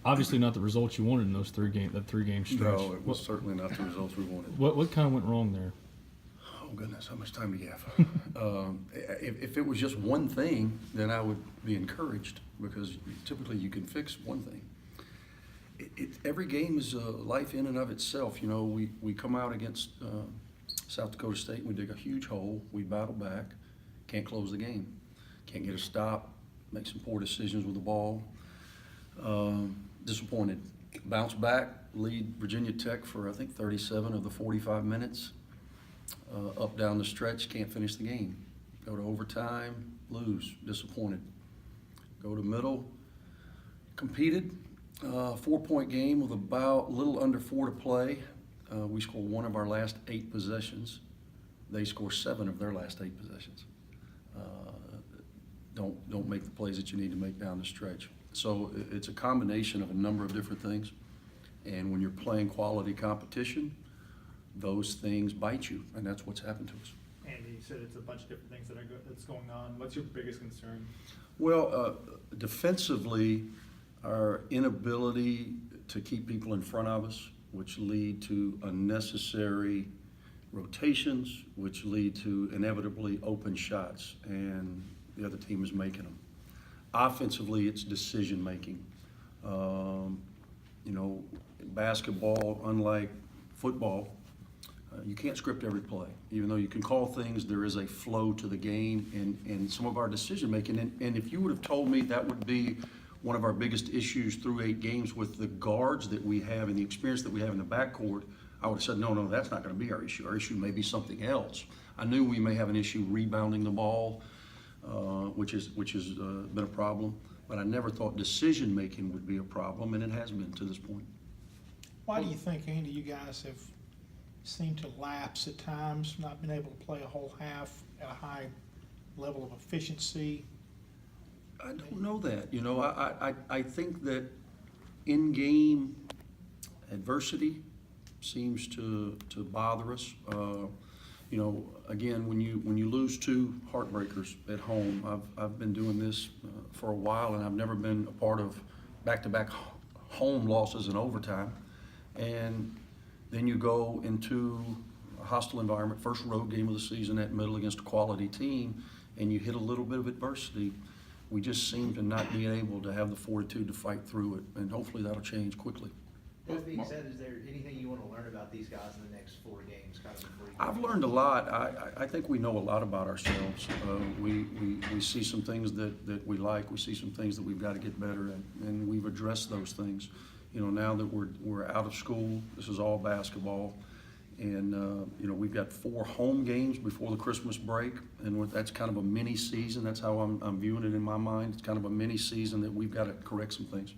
Obviously not the results you wanted in those that 3-game stretch. No, it was certainly not the results we wanted. What kind of went wrong there? Oh goodness, how much time do you have? If it was just one thing, then I would be encouraged because typically you can fix one thing. Every game is a life in and of itself. You know, we come out against South Dakota State, we dig a huge hole, we battle back, can't close the game, can't get a stop, make some poor decisions with the ball. Disappointed. Bounce back, lead Virginia Tech for I think 37 of the 45 minutes. Up down the stretch, can't finish the game. Go to overtime, lose, disappointed. Go to middle, competed. 4-point game with about a little under 4 to play. We score 1 of our last 8 possessions. They score 7 of their last 8 possessions. Don't make the plays that you need to make down the stretch. So it's a combination of a number of different things. And when you're playing quality competition, those things bite you, and that's what's happened to us. Andy, you said it's a bunch of different things that's going on. What's your biggest concern? Well, defensively, our inability to keep people in front of us, which lead to unnecessary rotations, which lead to inevitably open shots, and the other team is making them. Offensively, it's decision making. You know, basketball, unlike football, you can't script every play. Even though you can call things, there is a flow to the game and some of our decision making. And if you would have told me that would be one of our biggest issues through 8 games with the guards that we have and the experience that we have in the backcourt, I would have said, no, that's not going to be our issue. Our issue may be something else. I knew we may have an issue rebounding the ball, which has been a problem, but I never thought decision making would be a problem, and it has been to this point. Why do you think, Andy, you guys have seemed to lapse at times, not been able to play a whole half at a high level of efficiency? I don't know that. You know, I think that in-game adversity seems to bother us. You know, again, when you lose 2 heartbreakers at home, I've been doing this for a while, and I've never been a part of back-to-back home losses in overtime. And then you go into a hostile environment, first road game of the season at middle against a quality team, and you hit a little bit of adversity. We just seem to not be able to have the fortitude to fight through it, and hopefully that'll change quickly. That being said, is there anything you want to learn about these guys in the next 4 games? Kind of before you I've learned a lot. I think we know a lot about ourselves. We see some things that we like. We see some things that we've got to get better at, and we've addressed those things. You know, now that we're out of school, this is all basketball, and you know, we've got 4 home games before the Christmas break, and that's kind of a mini season. That's how I'm viewing it in my mind. It's kind of a mini season that we've got to correct some things.